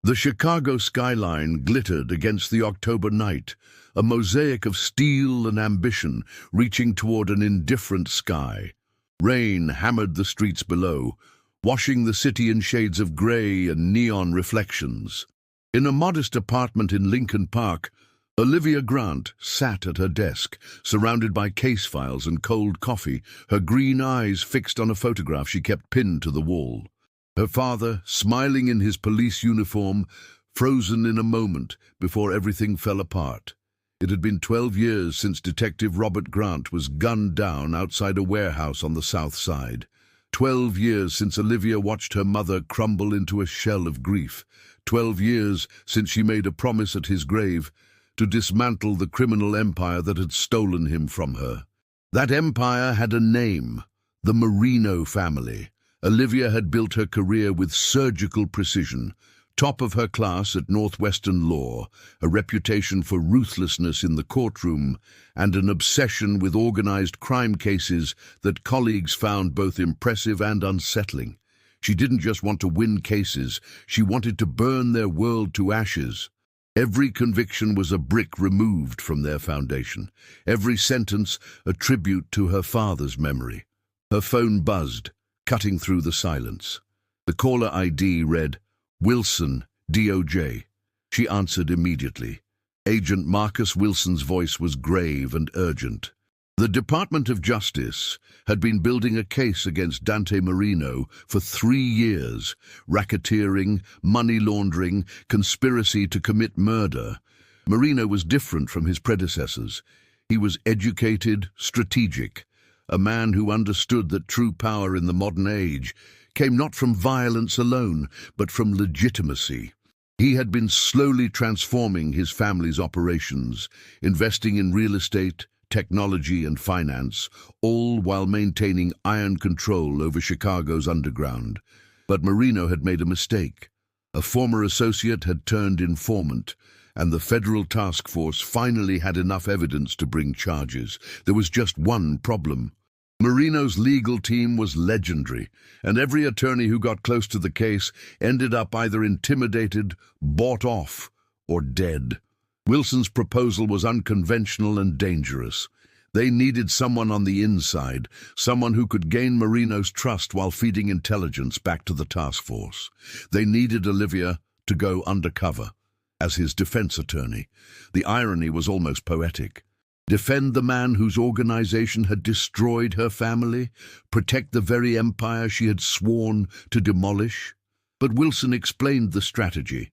The Chicago skyline glittered against the October night, a mosaic of steel and ambition reaching toward an indifferent sky. Rain hammered the streets below, washing the city in shades of gray and neon reflections. In a modest apartment in Lincoln Park, Olivia Grant sat at her desk, surrounded by case files and cold coffee, her green eyes fixed on a photograph she kept pinned to the wall. Her father, smiling in his police uniform, frozen in a moment before everything fell apart. It had been 12 years since Detective Robert Grant was gunned down outside a warehouse on the South Side. 12 years since Olivia watched her mother crumble into a shell of grief. 12 years since she made a promise at his grave to dismantle the criminal empire that had stolen him from her. That empire had a name: the Marino family. Olivia had built her career with surgical precision, top of her class at Northwestern Law, a reputation for ruthlessness in the courtroom, and an obsession with organized crime cases that colleagues found both impressive and unsettling. She didn't just want to win cases, she wanted to burn their world to ashes. Every conviction was a brick removed from their foundation, every sentence a tribute to her father's memory. Her phone buzzed, cutting through the silence. The caller ID read, "Wilson, DOJ." She answered immediately. Agent Marcus Wilson's voice was grave and urgent. The Department of Justice had been building a case against Dante Marino for 3 years: racketeering, money laundering, conspiracy to commit murder. Marino was different from his predecessors. He was educated, strategic, a man who understood that true power in the modern age came not from violence alone, but from legitimacy. He had been slowly transforming his family's operations, investing in real estate, technology and finance, all while maintaining iron control over Chicago's underground. But Marino had made a mistake. A former associate had turned informant, and the federal task force finally had enough evidence to bring charges. There was just one problem. Marino's legal team was legendary, and every attorney who got close to the case ended up either intimidated, bought off, or dead. Wilson's proposal was unconventional and dangerous. They needed someone on the inside, someone who could gain Marino's trust while feeding intelligence back to the task force. They needed Olivia to go undercover as his defense attorney. The irony was almost poetic. Defend the man whose organization had destroyed her family, protect the very empire she had sworn to demolish. But Wilson explained the strategy.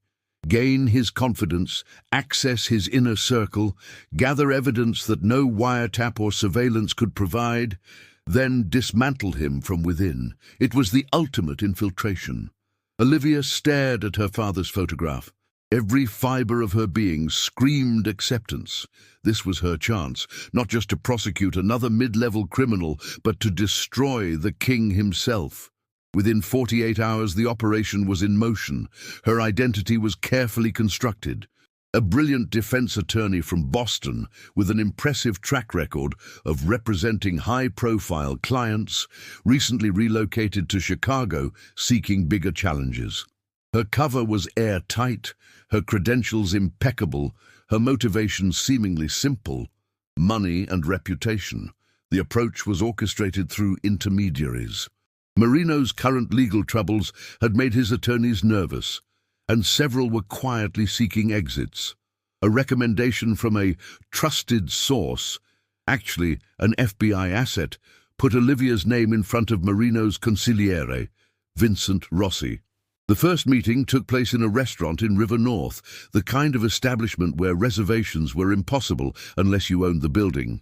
Gain his confidence, access his inner circle, gather evidence that no wiretap or surveillance could provide, then dismantle him from within. It was the ultimate infiltration. Olivia stared at her father's photograph. Every fiber of her being screamed acceptance. This was her chance, not just to prosecute another mid-level criminal, but to destroy the king himself. Within 48 hours, the operation was in motion. Her identity was carefully constructed. A brilliant defense attorney from Boston with an impressive track record of representing high-profile clients, recently relocated to Chicago seeking bigger challenges. Her cover was airtight, her credentials impeccable, her motivation seemingly simple: money and reputation. The approach was orchestrated through intermediaries. Marino's current legal troubles had made his attorneys nervous, and several were quietly seeking exits. A recommendation from a trusted source, actually an FBI asset, put Olivia's name in front of Marino's consigliere, Vincent Rossi. The first meeting took place in a restaurant in River North, the kind of establishment where reservations were impossible unless you owned the building.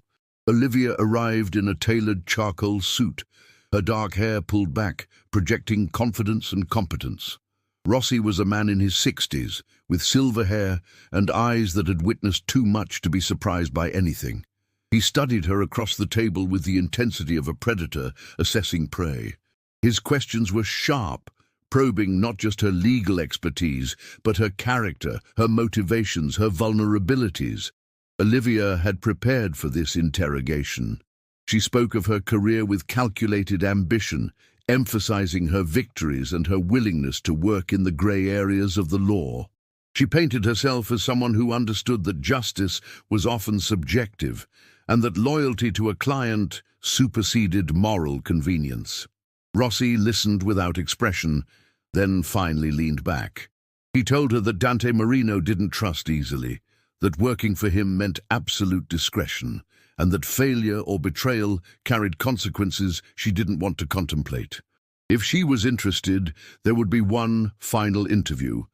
Olivia arrived in a tailored charcoal suit, her dark hair pulled back, projecting confidence and competence. Rossi was a man in his 60s, with silver hair and eyes that had witnessed too much to be surprised by anything. He studied her across the table with the intensity of a predator assessing prey. His questions were sharp, probing not just her legal expertise, but her character, her motivations, her vulnerabilities. Olivia had prepared for this interrogation. She spoke of her career with calculated ambition, emphasizing her victories and her willingness to work in the grey areas of the law. She painted herself as someone who understood that justice was often subjective and that loyalty to a client superseded moral convenience. Rossi listened without expression, then finally leaned back. He told her that Dante Marino didn't trust easily, that working for him meant absolute discretion, and that failure or betrayal carried consequences she didn't want to contemplate. If she was interested, there would be one final interview,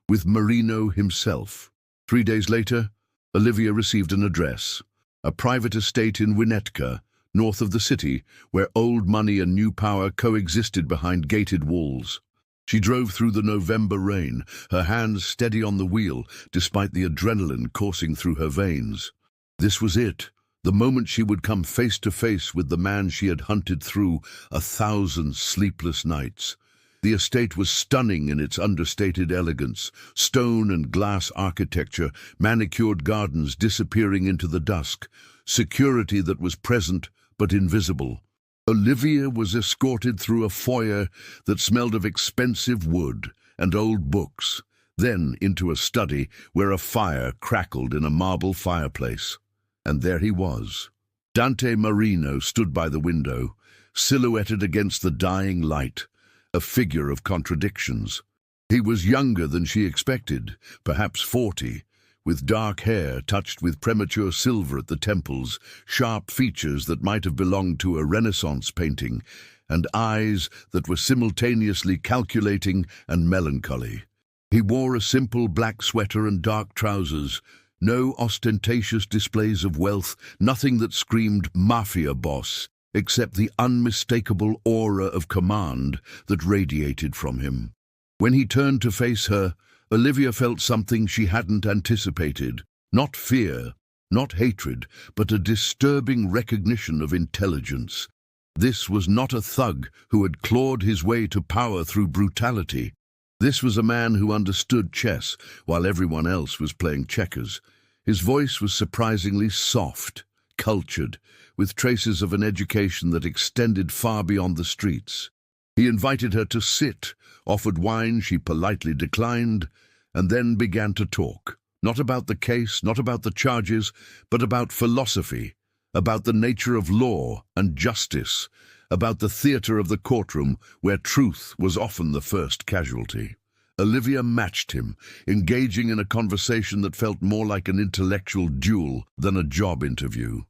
with Marino himself. 3 days later, Olivia received an address, a private estate in Winnetka, north of the city, where old money and new power coexisted behind gated walls. She drove through the November rain, her hands steady on the wheel, despite the adrenaline coursing through her veins. This was it, the moment she would come face to face with the man she had hunted through 1,000 sleepless nights. The estate was stunning in its understated elegance, stone and glass architecture, manicured gardens disappearing into the dusk, security that was present but invisible. Olivia was escorted through a foyer that smelled of expensive wood and old books, then into a study where a fire crackled in a marble fireplace. And there he was. Dante Marino stood by the window, silhouetted against the dying light, a figure of contradictions. He was younger than she expected, perhaps 40, with dark hair touched with premature silver at the temples, sharp features that might have belonged to a Renaissance painting, and eyes that were simultaneously calculating and melancholy. He wore a simple black sweater and dark trousers, no ostentatious displays of wealth, nothing that screamed Mafia boss, except the unmistakable aura of command that radiated from him. When he turned to face her, Olivia felt something she hadn't anticipated. Not fear, not hatred, but a disturbing recognition of intelligence. This was not a thug who had clawed his way to power through brutality. This was a man who understood chess while everyone else was playing checkers. His voice was surprisingly soft, cultured, with traces of an education that extended far beyond the streets. He invited her to sit, offered wine she politely declined, and then began to talk. Not about the case, not about the charges, but about philosophy, about the nature of law and justice, about the theater of the courtroom where truth was often the first casualty. Olivia matched him, engaging in a conversation that felt more like an intellectual duel than a job interview.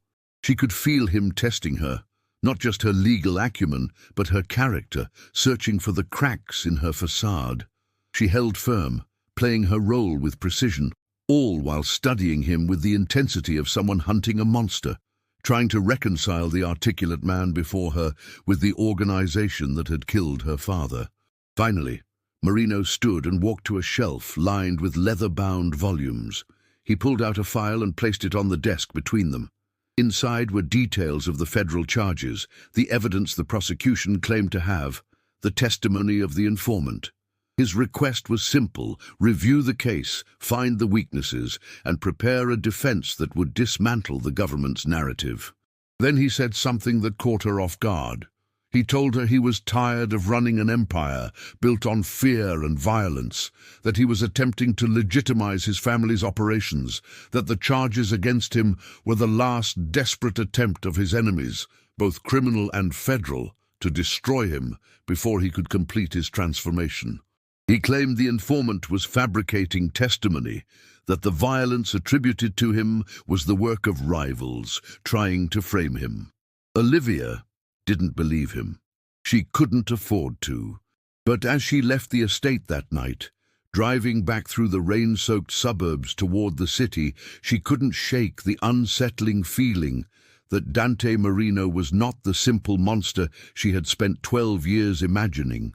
She could feel him testing her, not just her legal acumen, but her character, searching for the cracks in her facade. She held firm, playing her role with precision, all while studying him with the intensity of someone hunting a monster, trying to reconcile the articulate man before her with the organization that had killed her father. Finally, Marino stood and walked to a shelf lined with leather-bound volumes. He pulled out a file and placed it on the desk between them. Inside were details of the federal charges, the evidence the prosecution claimed to have, the testimony of the informant. His request was simple: review the case, find the weaknesses, and prepare a defense that would dismantle the government's narrative. Then he said something that caught her off guard. He told her he was tired of running an empire built on fear and violence, that he was attempting to legitimize his family's operations, that the charges against him were the last desperate attempt of his enemies, both criminal and federal, to destroy him before he could complete his transformation. He claimed the informant was fabricating testimony, that the violence attributed to him was the work of rivals trying to frame him. Olivia didn't believe him. She couldn't afford to. But as she left the estate that night, driving back through the rain-soaked suburbs toward the city, she couldn't shake the unsettling feeling that Dante Marino was not the simple monster she had spent 12 years imagining,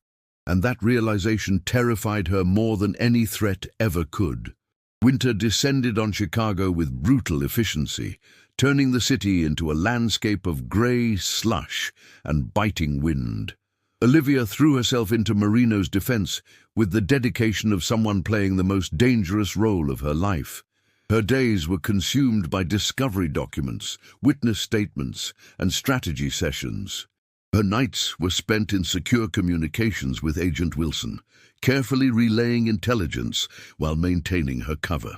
and that realization terrified her more than any threat ever could. Winter descended on Chicago with brutal efficiency, turning the city into a landscape of grey slush and biting wind. Olivia threw herself into Marino's defense with the dedication of someone playing the most dangerous role of her life. Her days were consumed by discovery documents, witness statements, and strategy sessions. Her nights were spent in secure communications with Agent Wilson, carefully relaying intelligence while maintaining her cover.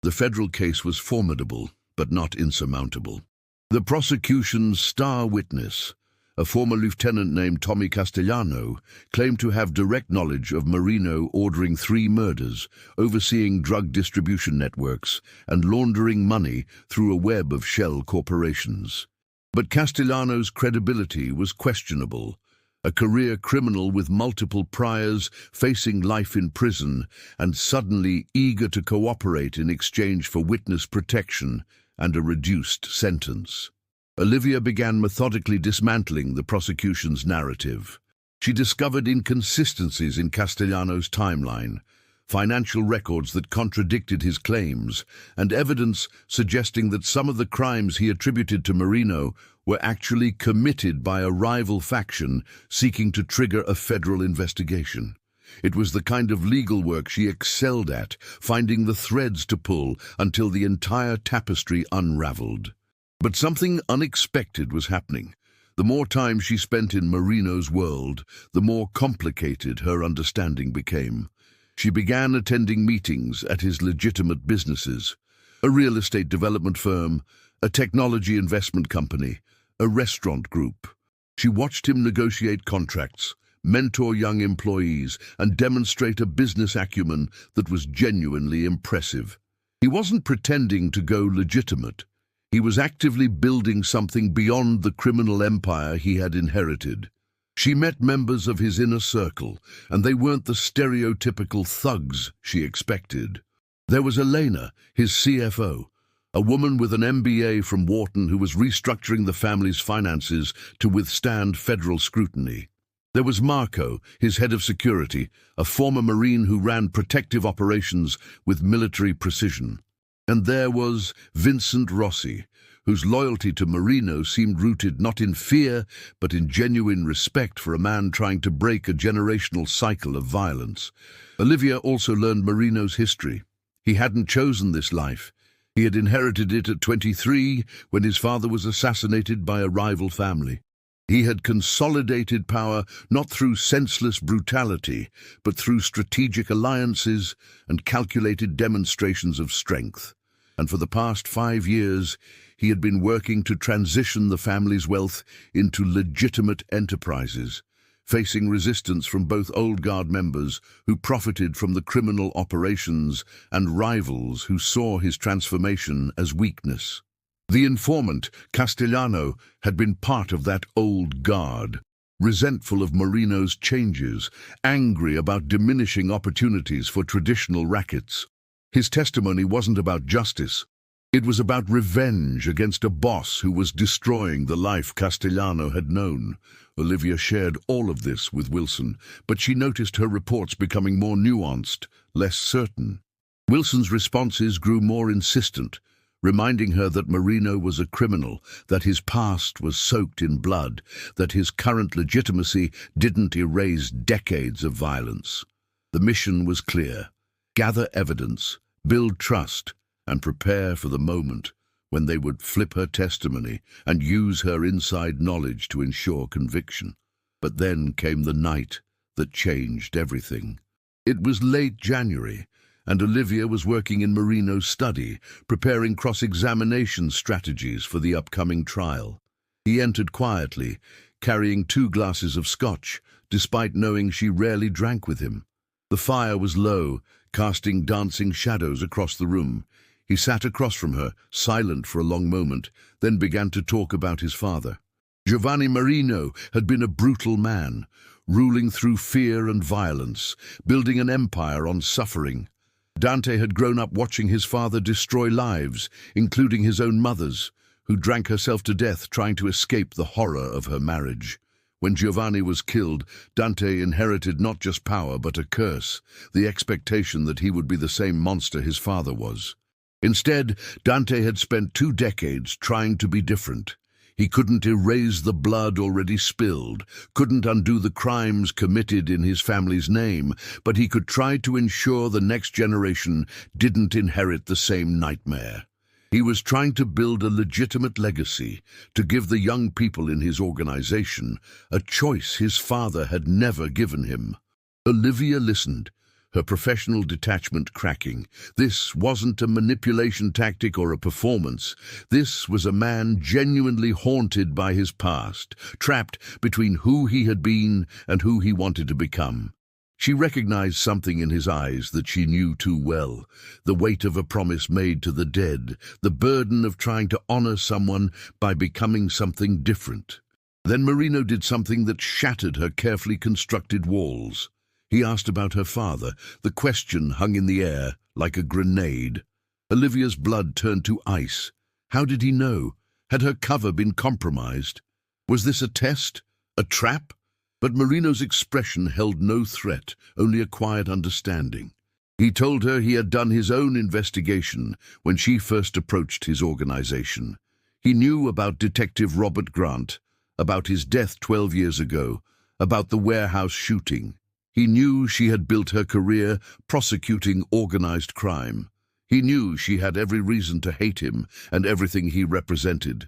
The federal case was formidable, but not insurmountable. The prosecution's star witness, a former lieutenant named Tommy Castellano, claimed to have direct knowledge of Marino ordering 3 murders, overseeing drug distribution networks, and laundering money through a web of shell corporations. But Castellano's credibility was questionable. A career criminal with multiple priors, facing life in prison, and suddenly eager to cooperate in exchange for witness protection and a reduced sentence. Olivia began methodically dismantling the prosecution's narrative. She discovered inconsistencies in Castellano's timeline, financial records that contradicted his claims, and evidence suggesting that some of the crimes he attributed to Marino were actually committed by a rival faction seeking to trigger a federal investigation. It was the kind of legal work she excelled at, finding the threads to pull until the entire tapestry unraveled. But something unexpected was happening. The more time she spent in Marino's world, the more complicated her understanding became. She began attending meetings at his legitimate businesses, a real estate development firm, a technology investment company, a restaurant group. She watched him negotiate contracts, mentor young employees, and demonstrate a business acumen that was genuinely impressive. He wasn't pretending to go legitimate. He was actively building something beyond the criminal empire he had inherited. She met members of his inner circle, and they weren't the stereotypical thugs she expected. There was Elena, his CFO, a woman with an MBA from Wharton who was restructuring the family's finances to withstand federal scrutiny. There was Marco, his head of security, a former Marine who ran protective operations with military precision. And there was Vincent Rossi, whose loyalty to Marino seemed rooted not in fear, but in genuine respect for a man trying to break a generational cycle of violence. Olivia also learned Marino's history. He hadn't chosen this life. He had inherited it at 23 when his father was assassinated by a rival family. He had consolidated power not through senseless brutality, but through strategic alliances and calculated demonstrations of strength. And for the past 5 years, he had been working to transition the family's wealth into legitimate enterprises, facing resistance from both old guard members who profited from the criminal operations and rivals who saw his transformation as weakness. The informant, Castellano, had been part of that old guard, resentful of Marino's changes, angry about diminishing opportunities for traditional rackets. His testimony wasn't about justice. It was about revenge against a boss who was destroying the life Castellano had known. Olivia shared all of this with Wilson, but she noticed her reports becoming more nuanced, less certain. Wilson's responses grew more insistent, reminding her that Marino was a criminal, that his past was soaked in blood, that his current legitimacy didn't erase decades of violence. The mission was clear: gather evidence, build trust, and prepare for the moment when they would flip her testimony and use her inside knowledge to ensure conviction. But then came the night that changed everything. It was late January, and Olivia was working in Marino's study, preparing cross-examination strategies for the upcoming trial. He entered quietly, carrying 2 glasses of scotch, despite knowing she rarely drank with him. The fire was low, casting dancing shadows across the room. He sat across from her, silent for a long moment, then began to talk about his father. Giovanni Marino had been a brutal man, ruling through fear and violence, building an empire on suffering. Dante had grown up watching his father destroy lives, including his own mother's, who drank herself to death trying to escape the horror of her marriage. When Giovanni was killed, Dante inherited not just power but a curse, the expectation that he would be the same monster his father was. Instead, Dante had spent 2 decades trying to be different. He couldn't erase the blood already spilled, couldn't undo the crimes committed in his family's name, but he could try to ensure the next generation didn't inherit the same nightmare. He was trying to build a legitimate legacy, to give the young people in his organization a choice his father had never given him. Olivia listened, her professional detachment cracking. This wasn't a manipulation tactic or a performance. This was a man genuinely haunted by his past, trapped between who he had been and who he wanted to become. She recognized something in his eyes that she knew too well, the weight of a promise made to the dead, the burden of trying to honor someone by becoming something different. Then Marino did something that shattered her carefully constructed walls. He asked about her father. The question hung in the air like a grenade. Olivia's blood turned to ice. How did he know? Had her cover been compromised? Was this a test? A trap? But Marino's expression held no threat, only a quiet understanding. He told her he had done his own investigation when she first approached his organization. He knew about Detective Robert Grant, about his death 12 years ago, about the warehouse shooting. He knew she had built her career prosecuting organized crime. He knew she had every reason to hate him and everything he represented.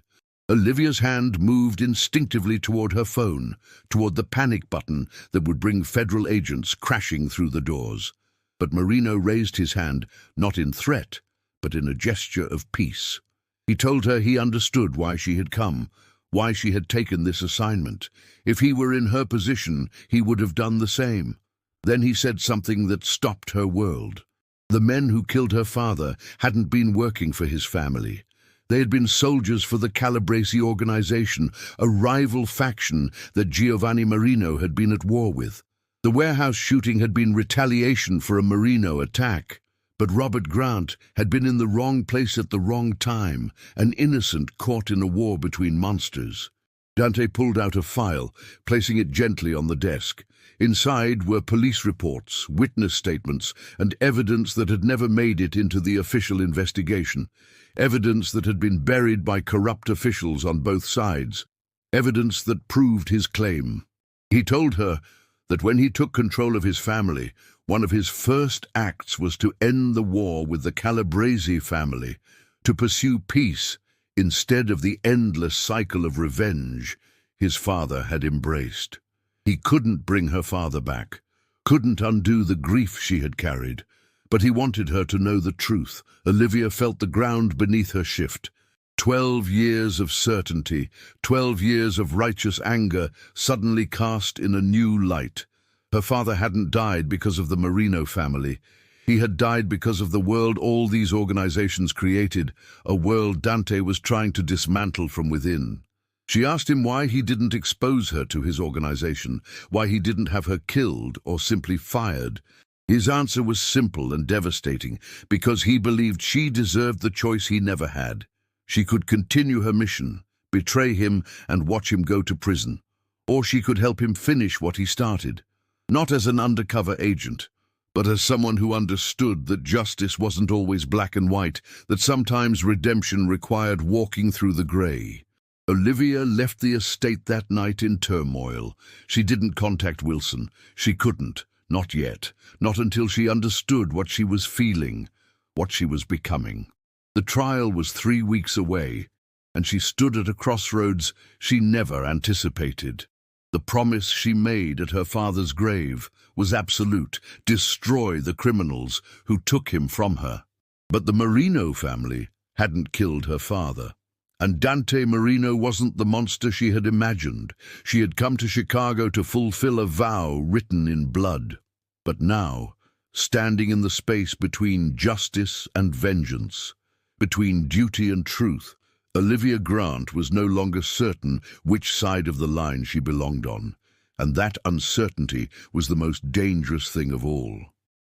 Olivia's hand moved instinctively toward her phone, toward the panic button that would bring federal agents crashing through the doors. But Marino raised his hand, not in threat, but in a gesture of peace. He told her he understood why she had come, why she had taken this assignment. If he were in her position, he would have done the same. Then he said something that stopped her world. The men who killed her father hadn't been working for his family. They had been soldiers for the Calabrese organization, a rival faction that Giovanni Marino had been at war with. The warehouse shooting had been retaliation for a Marino attack. But Robert Grant had been in the wrong place at the wrong time, an innocent caught in a war between monsters. Dante pulled out a file, placing it gently on the desk. Inside were police reports, witness statements, and evidence that had never made it into the official investigation. Evidence that had been buried by corrupt officials on both sides. Evidence that proved his claim. He told her that when he took control of his family, one of his first acts was to end the war with the Calabrese family, to pursue peace instead of the endless cycle of revenge his father had embraced. He couldn't bring her father back, couldn't undo the grief she had carried, but he wanted her to know the truth. Olivia felt the ground beneath her shift. 12 years of certainty, 12 years of righteous anger suddenly cast in a new light. Her father hadn't died because of the Marino family. He had died because of the world all these organizations created, a world Dante was trying to dismantle from within. She asked him why he didn't expose her to his organization, why he didn't have her killed or simply fired. His answer was simple and devastating, because he believed she deserved the choice he never had. She could continue her mission, betray him and watch him go to prison, or she could help him finish what he started, not as an undercover agent, but as someone who understood that justice wasn't always black and white, that sometimes redemption required walking through the gray. Olivia left the estate that night in turmoil. She didn't contact Wilson. She couldn't. Not yet. Not until she understood what she was feeling, what she was becoming. The trial was 3 weeks away, and she stood at a crossroads she never anticipated. The promise she made at her father's grave was absolute: destroy the criminals who took him from her. But the Marino family hadn't killed her father. And Dante Marino wasn't the monster she had imagined. She had come to Chicago to fulfill a vow written in blood. But now, standing in the space between justice and vengeance, between duty and truth, Olivia Grant was no longer certain which side of the line she belonged on. And that uncertainty was the most dangerous thing of all.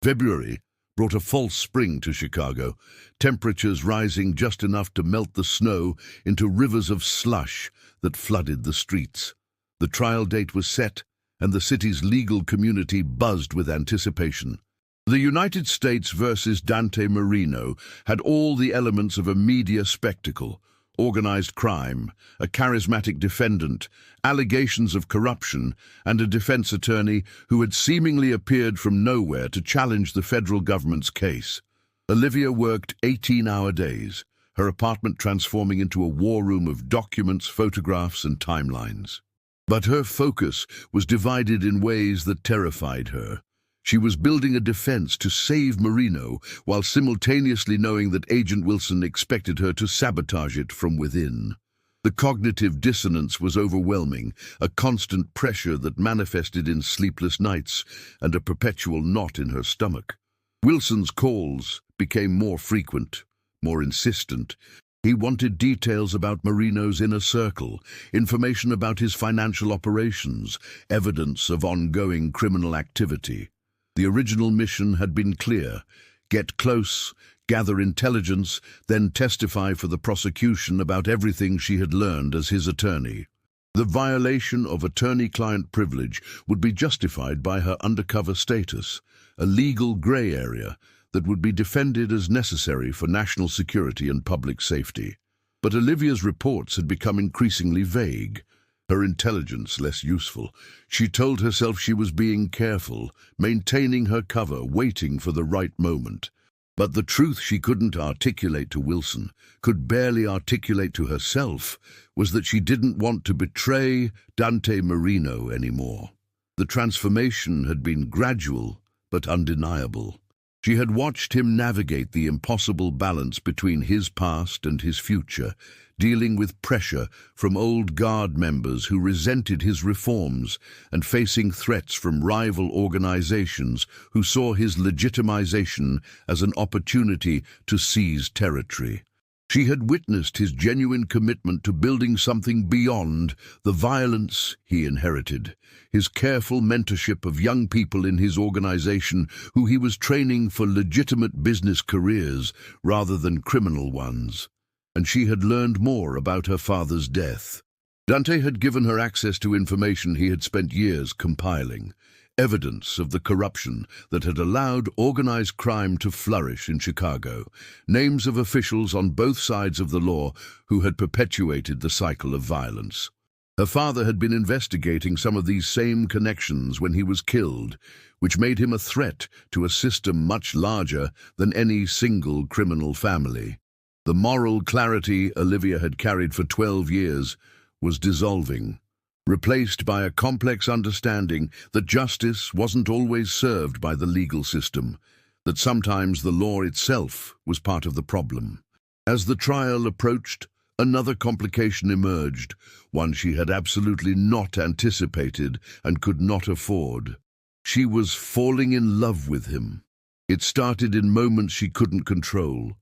February brought a false spring to Chicago, temperatures rising just enough to melt the snow into rivers of slush that flooded the streets. The trial date was set, and the city's legal community buzzed with anticipation. The United States versus Dante Marino had all the elements of a media spectacle: organized crime, a charismatic defendant, allegations of corruption, and a defense attorney who had seemingly appeared from nowhere to challenge the federal government's case. Olivia worked 18-hour days, her apartment transforming into a war room of documents, photographs, and timelines. But her focus was divided in ways that terrified her. She was building a defense to save Marino while simultaneously knowing that Agent Wilson expected her to sabotage it from within. The cognitive dissonance was overwhelming, a constant pressure that manifested in sleepless nights and a perpetual knot in her stomach. Wilson's calls became more frequent, more insistent. He wanted details about Marino's inner circle, information about his financial operations, evidence of ongoing criminal activity. The original mission had been clear: get close, gather intelligence, then testify for the prosecution about everything she had learned as his attorney. The violation of attorney-client privilege would be justified by her undercover status, a legal grey area that would be defended as necessary for national security and public safety. But Olivia's reports had become increasingly vague, her intelligence less useful. She told herself she was being careful, maintaining her cover, waiting for the right moment. But the truth she couldn't articulate to Wilson, could barely articulate to herself, was that she didn't want to betray Dante Marino anymore. The transformation had been gradual but undeniable. She had watched him navigate the impossible balance between his past and his future, dealing with pressure from old guard members who resented his reforms and facing threats from rival organizations who saw his legitimization as an opportunity to seize territory. She had witnessed his genuine commitment to building something beyond the violence he inherited, his careful mentorship of young people in his organization who he was training for legitimate business careers rather than criminal ones. And she had learned more about her father's death. Dante had given her access to information he had spent years compiling, evidence of the corruption that had allowed organized crime to flourish in Chicago, names of officials on both sides of the law who had perpetuated the cycle of violence. Her father had been investigating some of these same connections when he was killed, which made him a threat to a system much larger than any single criminal family. The moral clarity Olivia had carried for 12 years was dissolving, replaced by a complex understanding that justice wasn't always served by the legal system, that sometimes the law itself was part of the problem. As the trial approached, another complication emerged, one she had absolutely not anticipated and could not afford. She was falling in love with him. It started in moments she couldn't control.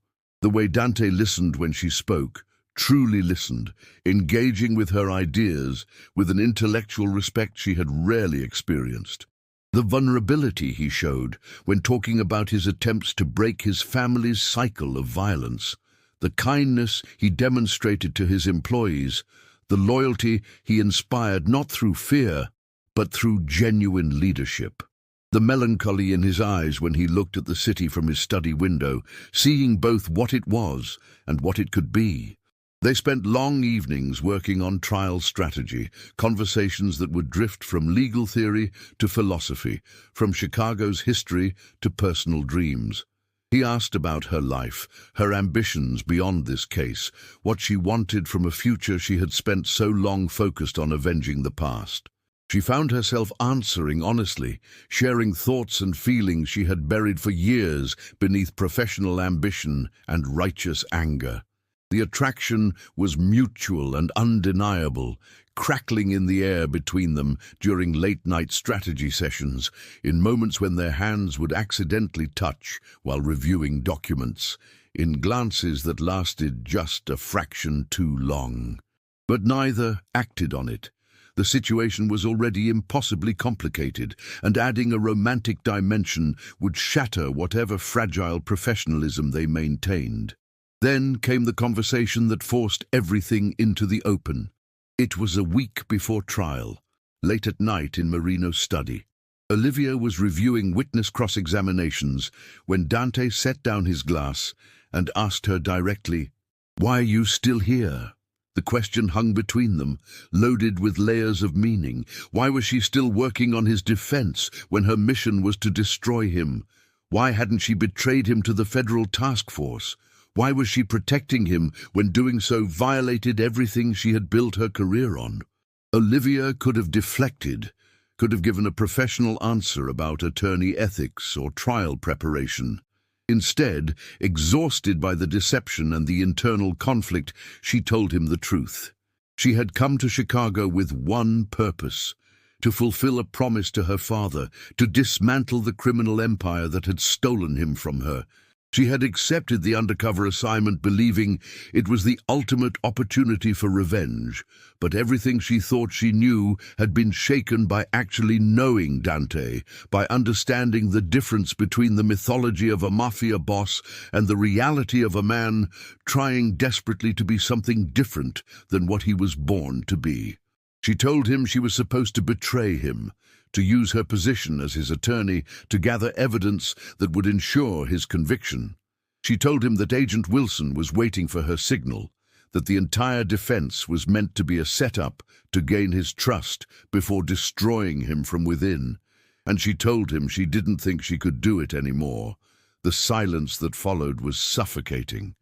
The way Dante listened when she spoke, truly listened, engaging with her ideas with an intellectual respect she had rarely experienced. The vulnerability he showed when talking about his attempts to break his family's cycle of violence, the kindness he demonstrated to his employees, the loyalty he inspired not through fear, but through genuine leadership. The melancholy in his eyes when he looked at the city from his study window, seeing both what it was and what it could be. They spent long evenings working on trial strategy, conversations that would drift from legal theory to philosophy, from Chicago's history to personal dreams. He asked about her life, her ambitions beyond this case, what she wanted from a future she had spent so long focused on avenging the past. She found herself answering honestly, sharing thoughts and feelings she had buried for years beneath professional ambition and righteous anger. The attraction was mutual and undeniable, crackling in the air between them during late-night strategy sessions, in moments when their hands would accidentally touch while reviewing documents, in glances that lasted just a fraction too long. But neither acted on it. The situation was already impossibly complicated, and adding a romantic dimension would shatter whatever fragile professionalism they maintained. Then came the conversation that forced everything into the open. It was a week before trial, late at night in Marino's study. Olivia was reviewing witness cross-examinations when Dante set down his glass and asked her directly, "Why are you still here?" The question hung between them, loaded with layers of meaning. Why was she still working on his defense when her mission was to destroy him? Why hadn't she betrayed him to the federal task force? Why was she protecting him when doing so violated everything she had built her career on? Olivia could have deflected, could have given a professional answer about attorney ethics or trial preparation. Instead, exhausted by the deception and the internal conflict, she told him the truth. She had come to Chicago with one purpose: to fulfill a promise to her father, to dismantle the criminal empire that had stolen him from her. She had accepted the undercover assignment believing it was the ultimate opportunity for revenge, but everything she thought she knew had been shaken by actually knowing Dante, by understanding the difference between the mythology of a mafia boss and the reality of a man trying desperately to be something different than what he was born to be. She told him she was supposed to betray him, to use her position as his attorney to gather evidence that would ensure his conviction. She told him that Agent Wilson was waiting for her signal, that the entire defense was meant to be a setup to gain his trust before destroying him from within. And she told him she didn't think she could do it anymore. The silence that followed was suffocating.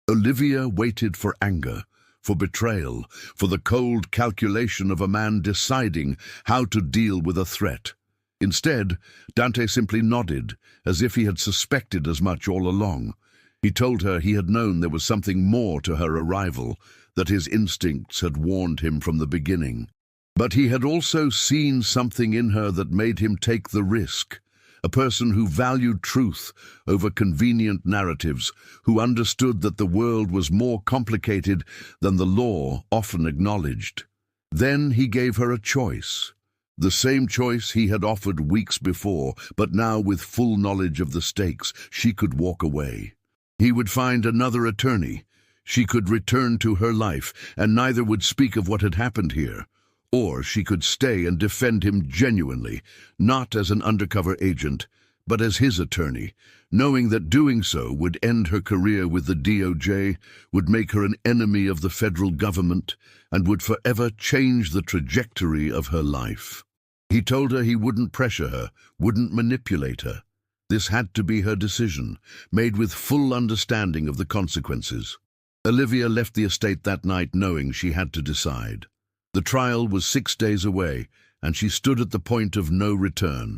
Olivia waited for anger, for betrayal, for the cold calculation of a man deciding how to deal with a threat. Instead, Dante simply nodded, as if he had suspected as much all along. He told her he had known there was something more to her arrival, that his instincts had warned him from the beginning. But he had also seen something in her that made him take the risk. A person who valued truth over convenient narratives, who understood that the world was more complicated than the law often acknowledged. Then he gave her a choice. The same choice he had offered weeks before, but now with full knowledge of the stakes, she could walk away. He would find another attorney. She could return to her life, and neither would speak of what had happened here. Or she could stay and defend him genuinely, not as an undercover agent, but as his attorney, knowing that doing so would end her career with the DOJ, would make her an enemy of the federal government, and would forever change the trajectory of her life. He told her he wouldn't pressure her, wouldn't manipulate her. This had to be her decision, made with full understanding of the consequences. Olivia left the estate that night knowing she had to decide. The trial was 6 days away, and she stood at the point of no return.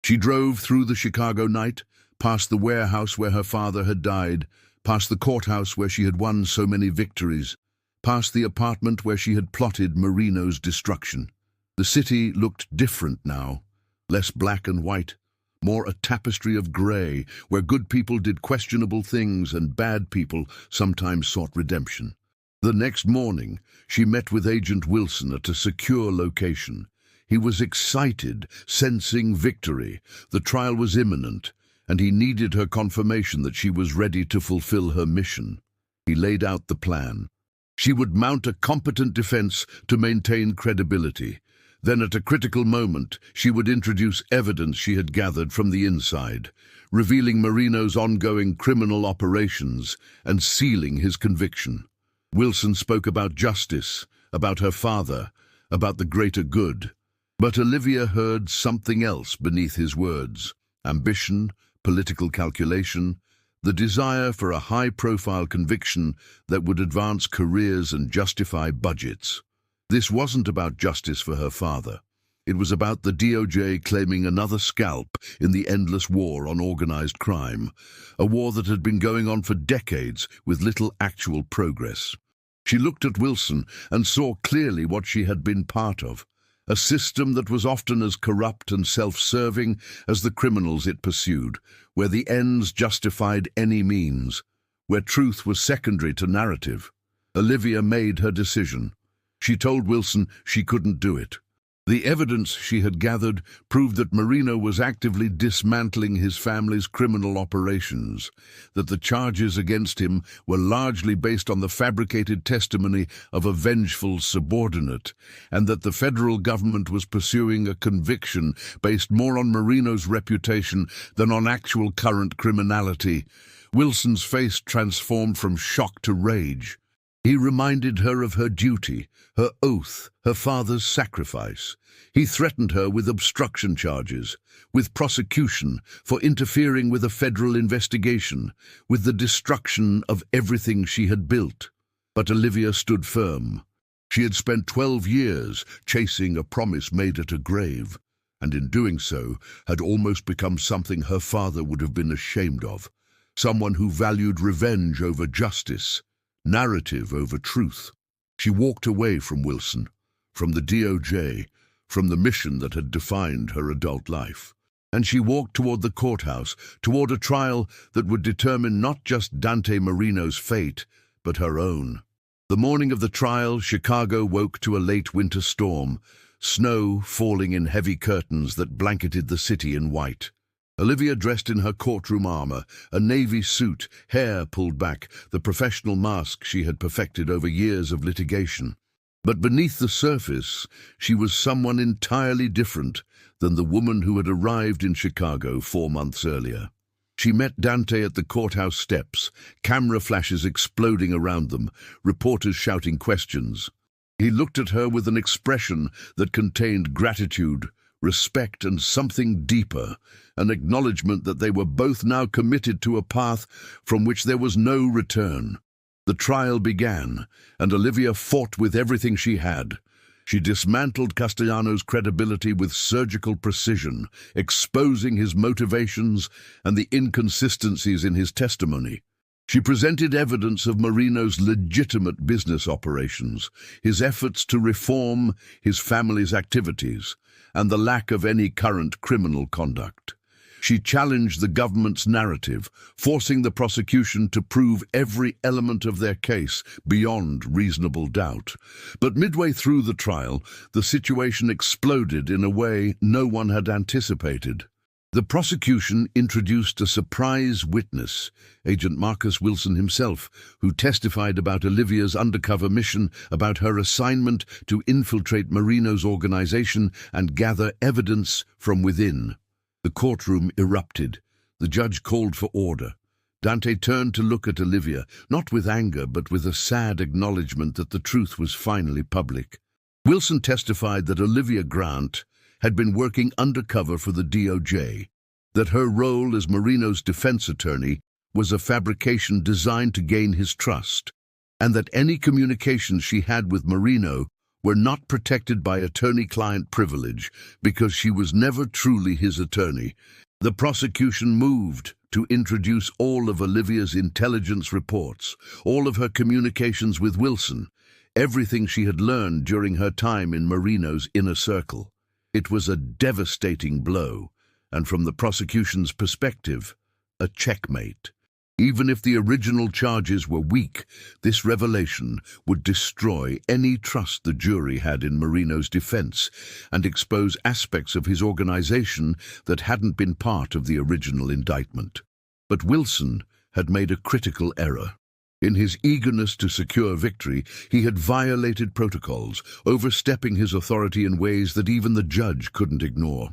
She drove through the Chicago night, past the warehouse where her father had died, past the courthouse where she had won so many victories, past the apartment where she had plotted Marino's destruction. The city looked different now, less black and white, more a tapestry of grey, where good people did questionable things and bad people sometimes sought redemption. The next morning, she met with Agent Wilson at a secure location. He was excited, sensing victory. The trial was imminent, and he needed her confirmation that she was ready to fulfill her mission. He laid out the plan. She would mount a competent defense to maintain credibility. Then at a critical moment, she would introduce evidence she had gathered from the inside, revealing Marino's ongoing criminal operations and sealing his conviction. Wilson spoke about justice, about her father, about the greater good. But Olivia heard something else beneath his words: ambition, political calculation, the desire for a high-profile conviction that would advance careers and justify budgets. This wasn't about justice for her father. It was about the DOJ claiming another scalp in the endless war on organized crime, a war that had been going on for decades with little actual progress. She looked at Wilson and saw clearly what she had been part of, a system that was often as corrupt and self-serving as the criminals it pursued, where the ends justified any means, where truth was secondary to narrative. Olivia made her decision. She told Wilson she couldn't do it. The evidence she had gathered proved that Marino was actively dismantling his family's criminal operations, that the charges against him were largely based on the fabricated testimony of a vengeful subordinate, and that the federal government was pursuing a conviction based more on Marino's reputation than on actual current criminality. Wilson's face transformed from shock to rage. He reminded her of her duty, her oath, her father's sacrifice. He threatened her with obstruction charges, with prosecution for interfering with a federal investigation, with the destruction of everything she had built. But Olivia stood firm. She had spent 12 years chasing a promise made at a grave, and in doing so had almost become something her father would have been ashamed of, someone who valued revenge over justice, narrative over truth. She walked away from Wilson, from the DOJ, from the mission that had defined her adult life. And she walked toward the courthouse, toward a trial that would determine not just Dante Marino's fate, but her own. The morning of the trial, Chicago woke to a late winter storm, snow falling in heavy curtains that blanketed the city in white. Olivia, dressed in her courtroom armor, a navy suit, hair pulled back, the professional mask she had perfected over years of litigation. But beneath the surface, she was someone entirely different than the woman who had arrived in Chicago 4 months earlier. She met Dante at the courthouse steps, camera flashes exploding around them, reporters shouting questions. He looked at her with an expression that contained gratitude, respect, and something deeper, an acknowledgement that they were both now committed to a path from which there was no return. The trial began, and Olivia fought with everything she had. She dismantled Castellano's credibility with surgical precision, exposing his motivations and the inconsistencies in his testimony. She presented evidence of Marino's legitimate business operations, his efforts to reform his family's activities, and the lack of any current criminal conduct. She challenged the government's narrative, forcing the prosecution to prove every element of their case beyond reasonable doubt. But midway through the trial, the situation exploded in a way no one had anticipated. The prosecution introduced a surprise witness, Agent Marcus Wilson himself, who testified about Olivia's undercover mission, about her assignment to infiltrate Marino's organization and gather evidence from within. The courtroom erupted. The judge called for order. Dante turned to look at Olivia, not with anger, but with a sad acknowledgement that the truth was finally public. Wilson testified that Olivia Grant had been working undercover for the DOJ, that her role as Marino's defense attorney was a fabrication designed to gain his trust, and that any communications she had with Marino were not protected by attorney-client privilege because she was never truly his attorney. The prosecution moved to introduce all of Olivia's intelligence reports, all of her communications with Wilson, everything she had learned during her time in Marino's inner circle. It was a devastating blow, and from the prosecution's perspective, a checkmate. Even if the original charges were weak, this revelation would destroy any trust the jury had in Marino's defense and expose aspects of his organization that hadn't been part of the original indictment. But Wilson had made a critical error. In his eagerness to secure victory, he had violated protocols, overstepping his authority in ways that even the judge couldn't ignore.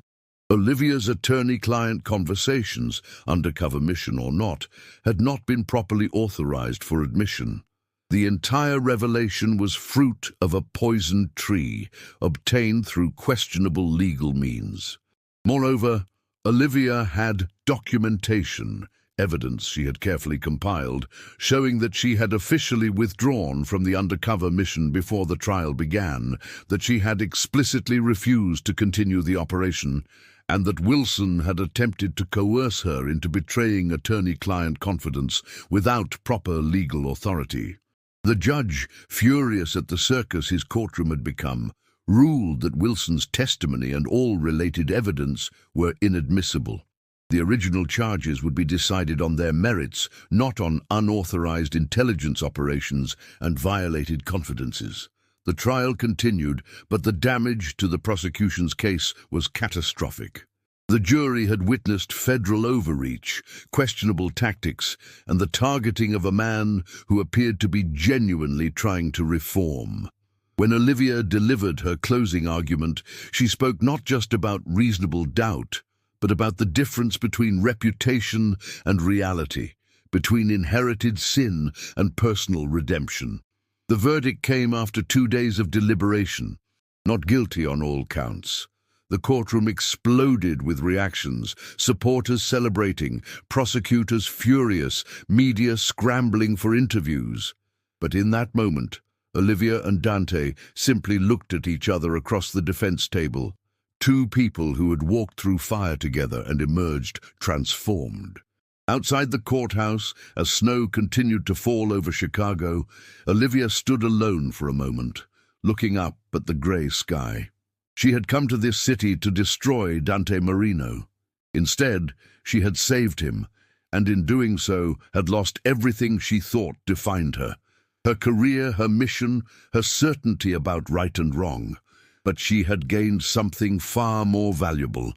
Olivia's attorney-client conversations, undercover mission or not, had not been properly authorized for admission. The entire revelation was fruit of a poisoned tree, obtained through questionable legal means. Moreover, Olivia had documentation, evidence she had carefully compiled, showing that she had officially withdrawn from the undercover mission before the trial began, that she had explicitly refused to continue the operation, and that Wilson had attempted to coerce her into betraying attorney-client confidence without proper legal authority. The judge, furious at the circus his courtroom had become, ruled that Wilson's testimony and all related evidence were inadmissible. The original charges would be decided on their merits, not on unauthorized intelligence operations and violated confidences. The trial continued, but the damage to the prosecution's case was catastrophic. The jury had witnessed federal overreach, questionable tactics, and the targeting of a man who appeared to be genuinely trying to reform. When Olivia delivered her closing argument, she spoke not just about reasonable doubt, but about the difference between reputation and reality, between inherited sin and personal redemption. The verdict came after 2 days of deliberation. Not guilty on all counts. The courtroom exploded with reactions, supporters celebrating, prosecutors furious, media scrambling for interviews. But in that moment, Olivia and Dante simply looked at each other across the defense table. Two people who had walked through fire together and emerged transformed. Outside the courthouse, as snow continued to fall over Chicago, Olivia stood alone for a moment, looking up at the grey sky. She had come to this city to destroy Dante Marino. Instead, she had saved him, and in doing so had lost everything she thought defined her. Her career, her mission, her certainty about right and wrong. But she had gained something far more valuable.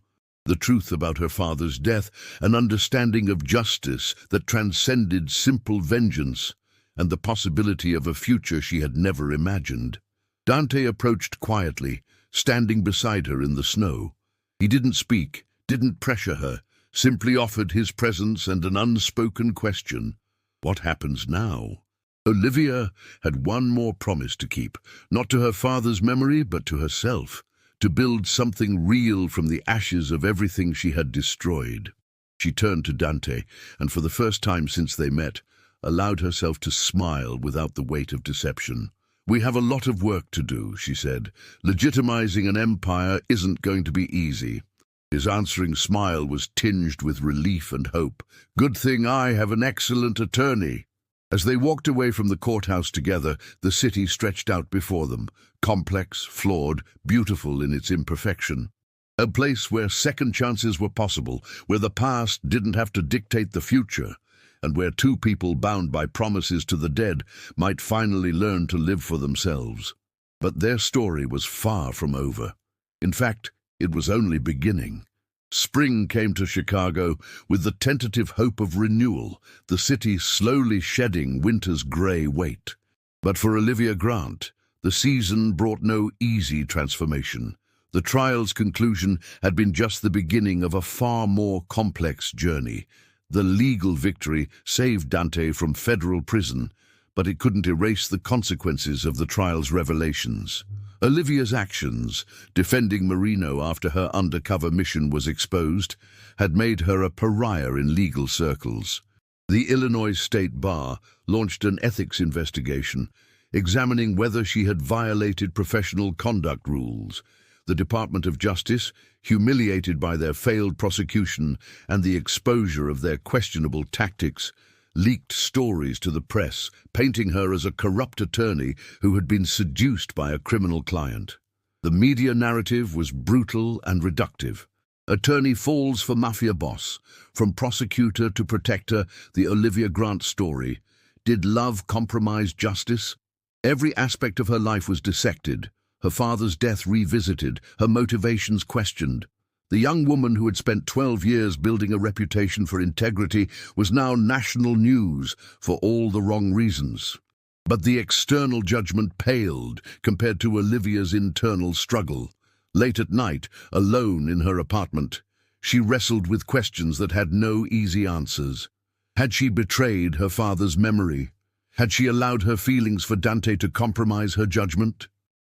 The truth about her father's death, an understanding of justice that transcended simple vengeance, and the possibility of a future she had never imagined. Dante approached quietly, standing beside her in the snow. He didn't speak, didn't pressure her, simply offered his presence and an unspoken question. What happens now? Olivia had one more promise to keep, not to her father's memory, but to herself, to build something real from the ashes of everything she had destroyed. She turned to Dante, and for the first time since they met, allowed herself to smile without the weight of deception. "We have a lot of work to do," she said. "Legitimizing an empire isn't going to be easy." His answering smile was tinged with relief and hope. "Good thing I have an excellent attorney." As they walked away from the courthouse together, the city stretched out before them, complex, flawed, beautiful in its imperfection. A place where second chances were possible, where the past didn't have to dictate the future, and where two people bound by promises to the dead might finally learn to live for themselves. But their story was far from over. In fact, it was only beginning. Spring came to Chicago with the tentative hope of renewal, the city slowly shedding winter's grey weight. But for Olivia Grant, the season brought no easy transformation. The trial's conclusion had been just the beginning of a far more complex journey. The legal victory saved Dante from federal prison, but it couldn't erase the consequences of the trial's revelations. Olivia's actions, defending Marino after her undercover mission was exposed, had made her a pariah in legal circles. The Illinois State Bar launched an ethics investigation, examining whether she had violated professional conduct rules. The Department of Justice, humiliated by their failed prosecution and the exposure of their questionable tactics, leaked stories to the press, painting her as a corrupt attorney who had been seduced by a criminal client. The media narrative was brutal and reductive. Attorney falls for Mafia boss. From prosecutor to protector, the Olivia Grant story. Did love compromise justice? Every aspect of her life was dissected, her father's death revisited, her motivations questioned. The young woman who had spent 12 years building a reputation for integrity was now national news for all the wrong reasons. But the external judgment paled compared to Olivia's internal struggle. Late at night, alone in her apartment, she wrestled with questions that had no easy answers. Had she betrayed her father's memory? Had she allowed her feelings for Dante to compromise her judgment?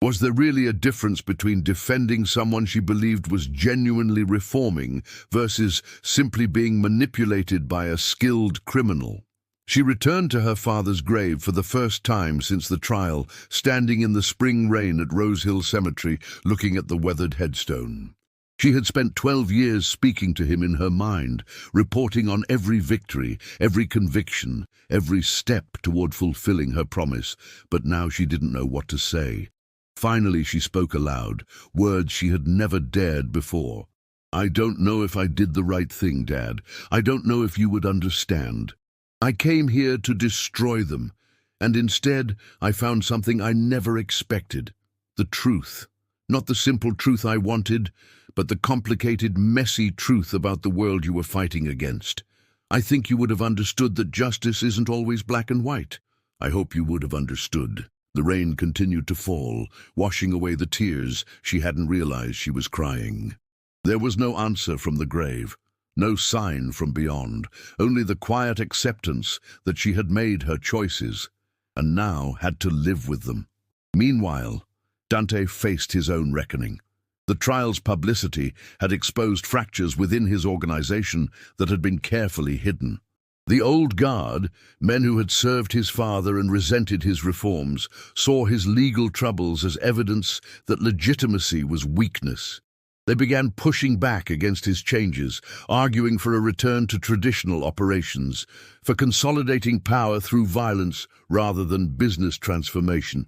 Was there really a difference between defending someone she believed was genuinely reforming versus simply being manipulated by a skilled criminal? She returned to her father's grave for the first time since the trial, standing in the spring rain at Rose Hill Cemetery, looking at the weathered headstone. She had spent 12 years speaking to him in her mind, reporting on every victory, every conviction, every step toward fulfilling her promise, but now she didn't know what to say. Finally, she spoke aloud, words she had never dared before. "I don't know if I did the right thing, Dad. I don't know if you would understand. I came here to destroy them, and instead I found something I never expected. The truth. Not the simple truth I wanted, but the complicated, messy truth about the world you were fighting against. I think you would have understood that justice isn't always black and white. I hope you would have understood." The rain continued to fall, washing away the tears she hadn't realized she was crying. There was no answer from the grave, no sign from beyond, only the quiet acceptance that she had made her choices, and now had to live with them. Meanwhile, Dante faced his own reckoning. The trial's publicity had exposed fractures within his organization that had been carefully hidden. The old guard, men who had served his father and resented his reforms, saw his legal troubles as evidence that legitimacy was weakness. They began pushing back against his changes, arguing for a return to traditional operations, for consolidating power through violence rather than business transformation.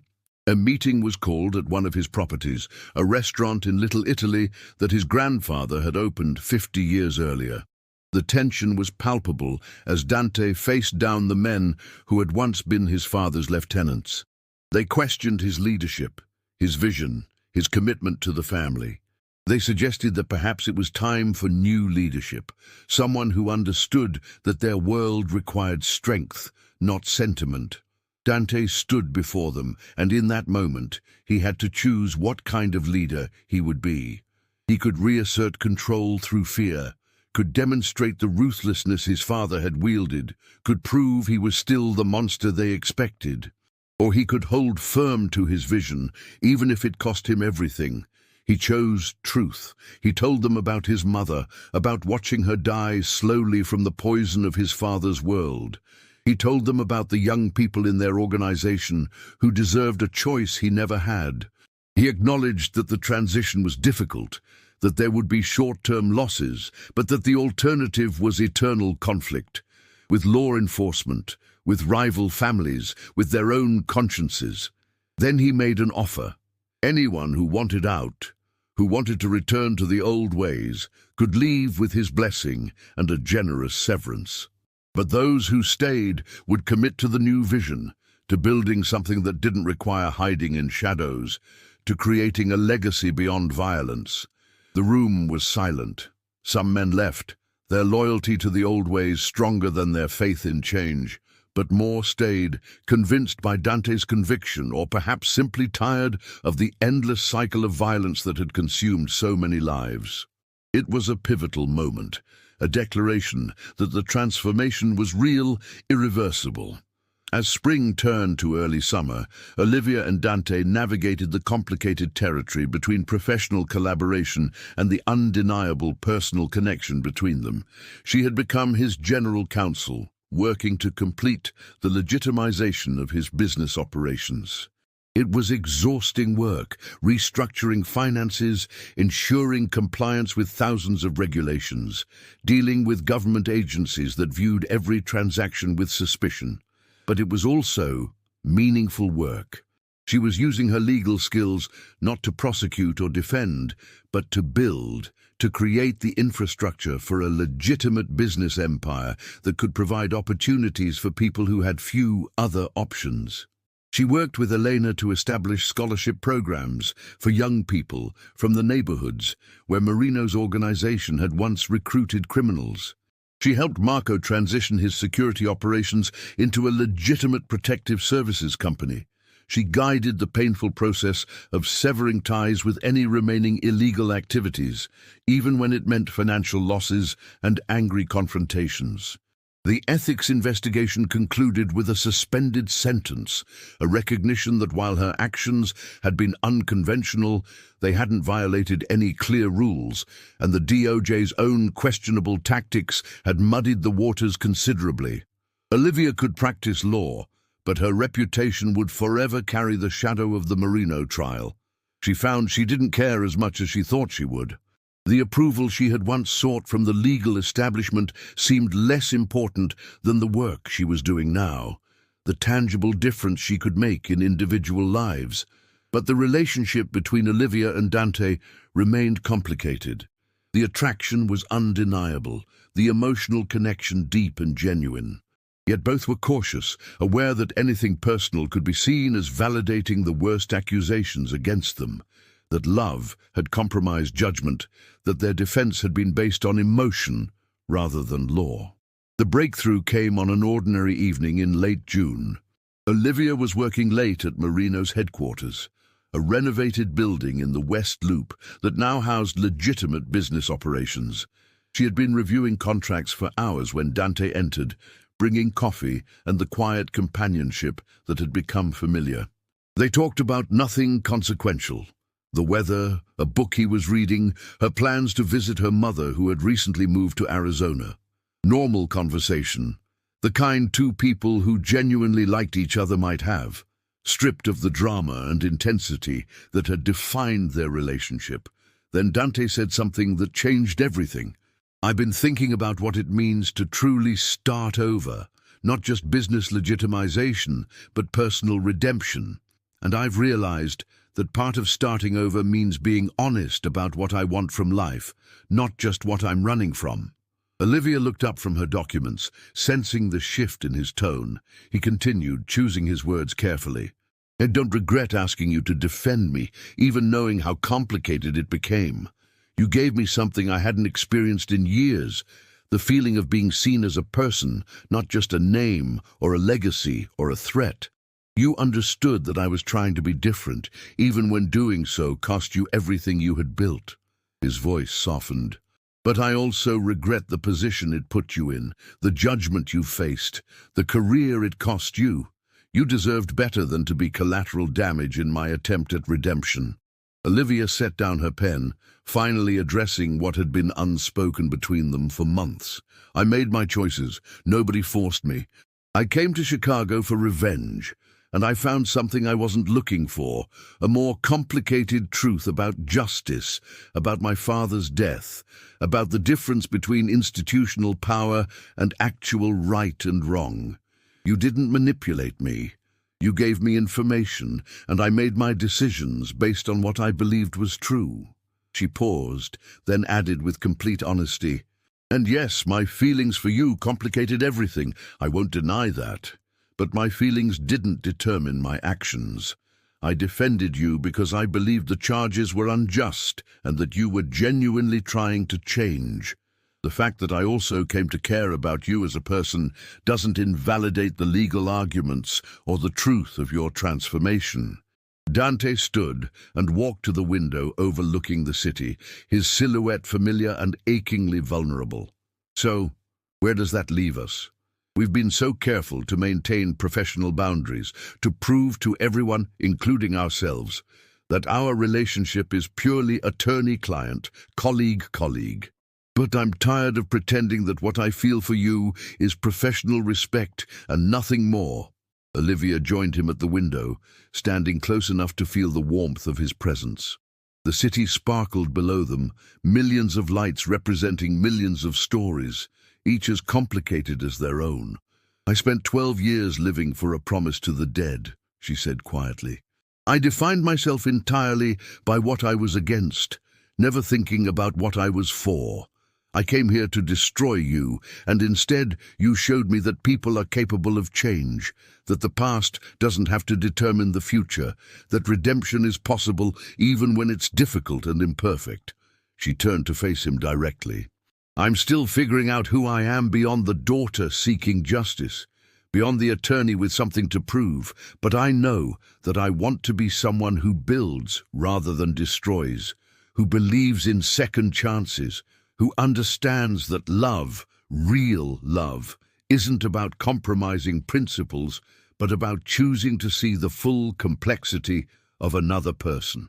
A meeting was called at one of his properties, a restaurant in Little Italy that his grandfather had opened 50 years earlier. The tension was palpable as Dante faced down the men who had once been his father's lieutenants. They questioned his leadership, his vision, his commitment to the family. They suggested that perhaps it was time for new leadership, someone who understood that their world required strength, not sentiment. Dante stood before them, and in that moment, he had to choose what kind of leader he would be. He could reassert control through fear, could demonstrate the ruthlessness his father had wielded, could prove he was still the monster they expected. Or he could hold firm to his vision, even if it cost him everything. He chose truth. He told them about his mother, about watching her die slowly from the poison of his father's world. He told them about the young people in their organization who deserved a choice he never had. He acknowledged that the transition was difficult, that there would be short-term losses, but that the alternative was eternal conflict, with law enforcement, with rival families, with their own consciences. Then he made an offer. Anyone who wanted out, who wanted to return to the old ways, could leave with his blessing and a generous severance. But those who stayed would commit to the new vision, to building something that didn't require hiding in shadows, to creating a legacy beyond violence. The room was silent. Some men left, their loyalty to the old ways stronger than their faith in change. But more stayed, convinced by Dante's conviction, or perhaps simply tired of the endless cycle of violence that had consumed so many lives. It was a pivotal moment, a declaration that the transformation was real, irreversible. As spring turned to early summer, Olivia and Dante navigated the complicated territory between professional collaboration and the undeniable personal connection between them. She had become his general counsel, working to complete the legitimization of his business operations. It was exhausting work, restructuring finances, ensuring compliance with thousands of regulations, dealing with government agencies that viewed every transaction with suspicion. But it was also meaningful work. She was using her legal skills not to prosecute or defend, but to build, to create the infrastructure for a legitimate business empire that could provide opportunities for people who had few other options. She worked with Elena to establish scholarship programs for young people from the neighborhoods where Marino's organization had once recruited criminals. She helped Marco transition his security operations into a legitimate protective services company. She guided the painful process of severing ties with any remaining illegal activities, even when it meant financial losses and angry confrontations. The ethics investigation concluded with a suspended sentence, a recognition that while her actions had been unconventional, they hadn't violated any clear rules, and the DOJ's own questionable tactics had muddied the waters considerably. Olivia could practice law, but her reputation would forever carry the shadow of the Marino trial. She found she didn't care as much as she thought she would. The approval she had once sought from the legal establishment seemed less important than the work she was doing now, the tangible difference she could make in individual lives. But the relationship between Olivia and Dante remained complicated. The attraction was undeniable, the emotional connection deep and genuine. Yet both were cautious, aware that anything personal could be seen as validating the worst accusations against them, that love had compromised judgment, that their defense had been based on emotion rather than law. The breakthrough came on an ordinary evening in late June. Olivia was working late at Marino's headquarters, a renovated building in the West Loop that now housed legitimate business operations. She had been reviewing contracts for hours when Dante entered, bringing coffee and the quiet companionship that had become familiar. They talked about nothing consequential. The weather, a book he was reading, her plans to visit her mother who had recently moved to Arizona. Normal conversation, the kind two people who genuinely liked each other might have, stripped of the drama and intensity that had defined their relationship. Then Dante said something that changed everything. "I've been thinking about what it means to truly start over, not just business legitimization, but personal redemption. And I've realized that part of starting over means being honest about what I want from life, not just what I'm running from." Olivia looked up from her documents, sensing the shift in his tone. He continued, choosing his words carefully. "I don't regret asking you to defend me, even knowing how complicated it became. You gave me something I hadn't experienced in years, the feeling of being seen as a person, not just a name or a legacy or a threat. You understood that I was trying to be different, even when doing so cost you everything you had built." His voice softened. "But I also regret the position it put you in, the judgment you faced, the career it cost you. You deserved better than to be collateral damage in my attempt at redemption." Olivia set down her pen, finally addressing what had been unspoken between them for months. "I made my choices. Nobody forced me. I came to Chicago for revenge, and I found something I wasn't looking for, a more complicated truth about justice, about my father's death, about the difference between institutional power and actual right and wrong. You didn't manipulate me. You gave me information, and I made my decisions based on what I believed was true." She paused, then added with complete honesty, "And yes, my feelings for you complicated everything. I won't deny that. But my feelings didn't determine my actions. I defended you because I believed the charges were unjust and that you were genuinely trying to change. The fact that I also came to care about you as a person doesn't invalidate the legal arguments or the truth of your transformation." Dante stood and walked to the window overlooking the city, his silhouette familiar and achingly vulnerable. "So, where does that leave us? We've been so careful to maintain professional boundaries, to prove to everyone, including ourselves, that our relationship is purely attorney-client, colleague-colleague. But I'm tired of pretending that what I feel for you is professional respect and nothing more." Olivia joined him at the window, standing close enough to feel the warmth of his presence. The city sparkled below them, millions of lights representing millions of stories, each as complicated as their own. "I spent 12 years living for a promise to the dead," she said quietly. "I defined myself entirely by what I was against, never thinking about what I was for. I came here to destroy you, and instead you showed me that people are capable of change, that the past doesn't have to determine the future, that redemption is possible even when it's difficult and imperfect." She turned to face him directly. "I'm still figuring out who I am beyond the daughter seeking justice, beyond the attorney with something to prove, but I know that I want to be someone who builds rather than destroys, who believes in second chances, who understands that love, real love, isn't about compromising principles, but about choosing to see the full complexity of another person."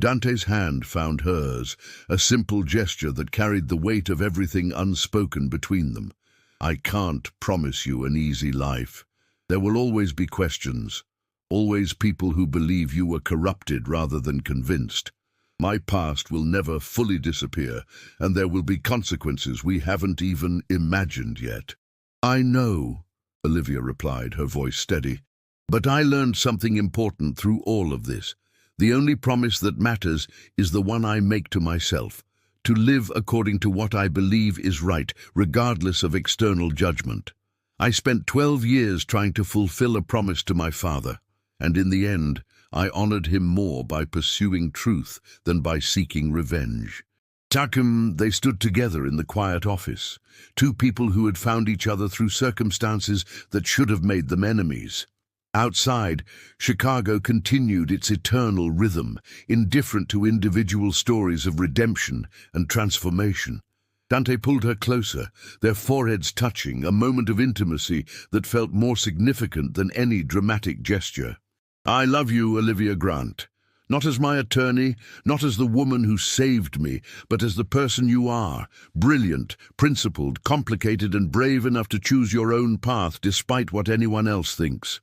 Dante's hand found hers, a simple gesture that carried the weight of everything unspoken between them. "I can't promise you an easy life. There will always be questions, always people who believe you were corrupted rather than convinced. My past will never fully disappear, and there will be consequences we haven't even imagined yet." "I know," Olivia replied, her voice steady. "But I learned something important through all of this. The only promise that matters is the one I make to myself, to live according to what I believe is right, regardless of external judgment. I spent 12 years trying to fulfill a promise to my father, and in the end, I honored him more by pursuing truth than by seeking revenge." They stood together in the quiet office, two people who had found each other through circumstances that should have made them enemies. Outside, Chicago continued its eternal rhythm, indifferent to individual stories of redemption and transformation. Dante pulled her closer, their foreheads touching, a moment of intimacy that felt more significant than any dramatic gesture. "I love you, Olivia Grant. Not as my attorney, not as the woman who saved me, but as the person you are, brilliant, principled, complicated, and brave enough to choose your own path despite what anyone else thinks."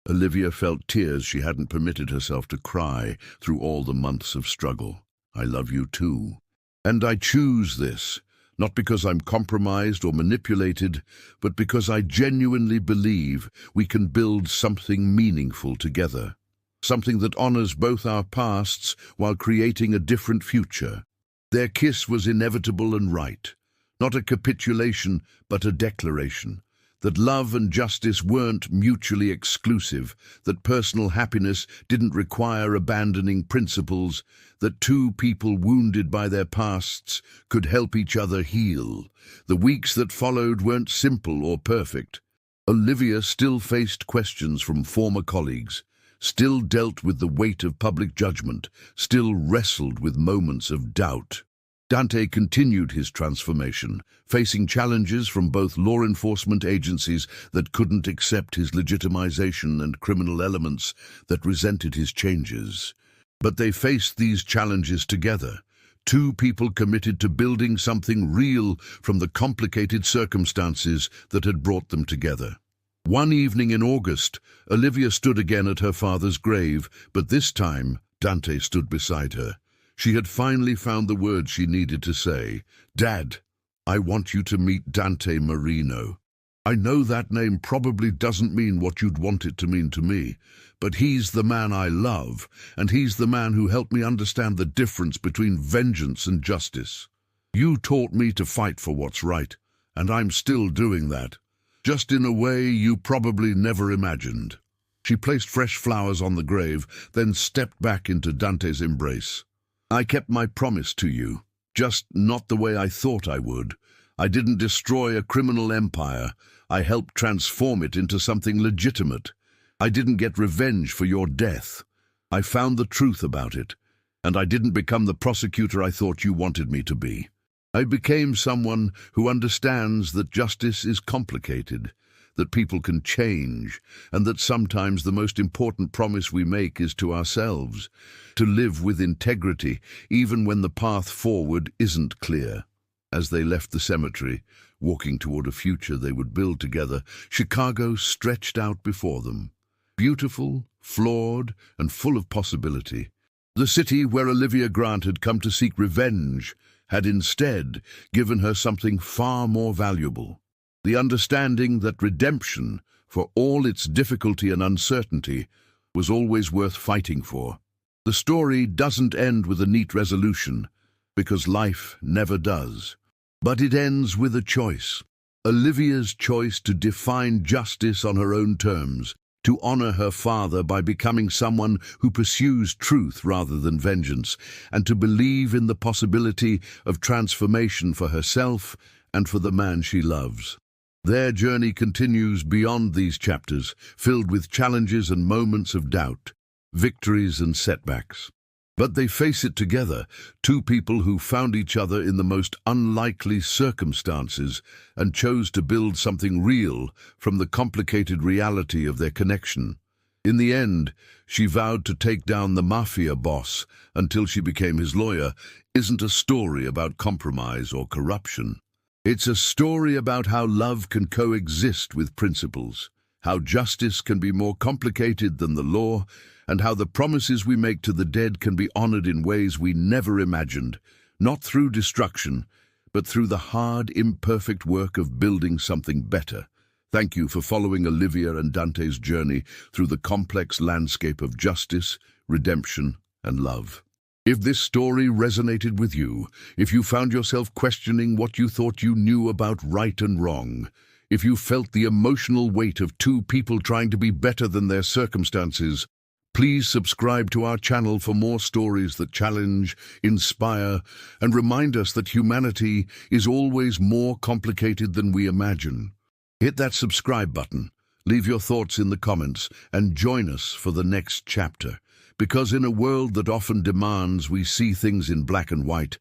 Olivia felt tears she hadn't permitted herself to cry through all the months of struggle. "I love you too. And I choose this, not because I'm compromised or manipulated, but because I genuinely believe we can build something meaningful together. Something that honors both our pasts while creating a different future." Their kiss was inevitable and right. Not a capitulation, but a declaration. That love and justice weren't mutually exclusive, that personal happiness didn't require abandoning principles, that two people wounded by their pasts could help each other heal. The weeks that followed weren't simple or perfect. Olivia still faced questions from former colleagues, still dealt with the weight of public judgment, still wrestled with moments of doubt. Dante continued his transformation, facing challenges from both law enforcement agencies that couldn't accept his legitimization and criminal elements that resented his changes. But they faced these challenges together, two people committed to building something real from the complicated circumstances that had brought them together. One evening in August, Olivia stood again at her father's grave, but this time Dante stood beside her. She had finally found the words she needed to say. "Dad, I want you to meet Dante Marino. I know that name probably doesn't mean what you'd want it to mean to me, but he's the man I love, and he's the man who helped me understand the difference between vengeance and justice. You taught me to fight for what's right, and I'm still doing that, just in a way you probably never imagined." She placed fresh flowers on the grave, then stepped back into Dante's embrace. "I kept my promise to you, just not the way I thought I would. I didn't destroy a criminal empire. I helped transform it into something legitimate. I didn't get revenge for your death. I found the truth about it, and I didn't become the prosecutor I thought you wanted me to be. I became someone who understands that justice is complicated, that people can change, and that sometimes the most important promise we make is to ourselves, to live with integrity even when the path forward isn't clear." As they left the cemetery, walking toward a future they would build together, Chicago stretched out before them. Beautiful, flawed, and full of possibility. The city where Olivia Grant had come to seek revenge had instead given her something far more valuable. The understanding that redemption, for all its difficulty and uncertainty, was always worth fighting for. The story doesn't end with a neat resolution, because life never does. But it ends with a choice. Olivia's choice to define justice on her own terms, to honor her father by becoming someone who pursues truth rather than vengeance, and to believe in the possibility of transformation for herself and for the man she loves. Their journey continues beyond these chapters, filled with challenges and moments of doubt, victories and setbacks. But they face it together, two people who found each other in the most unlikely circumstances and chose to build something real from the complicated reality of their connection. In the end, she vowed to take down the Mafia boss until she became his lawyer. Isn't a story about compromise or corruption. It's a story about how love can coexist with principles, how justice can be more complicated than the law, and how the promises we make to the dead can be honored in ways we never imagined, not through destruction, but through the hard, imperfect work of building something better. Thank you for following Olivia and Dante's journey through the complex landscape of justice, redemption, and love. If this story resonated with you, if you found yourself questioning what you thought you knew about right and wrong, if you felt the emotional weight of two people trying to be better than their circumstances, please subscribe to our channel for more stories that challenge, inspire, and remind us that humanity is always more complicated than we imagine. Hit that subscribe button, leave your thoughts in the comments, and join us for the next chapter. Because in a world that often demands we see things in black and white,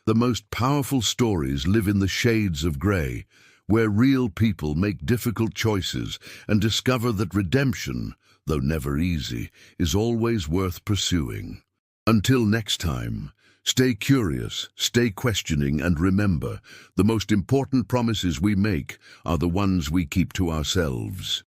The most powerful stories live in the shades of grey, where real people make difficult choices and discover that redemption, though never easy, is always worth pursuing. Until next time, stay curious, stay questioning, and remember, the most important promises we make are the ones we keep to ourselves.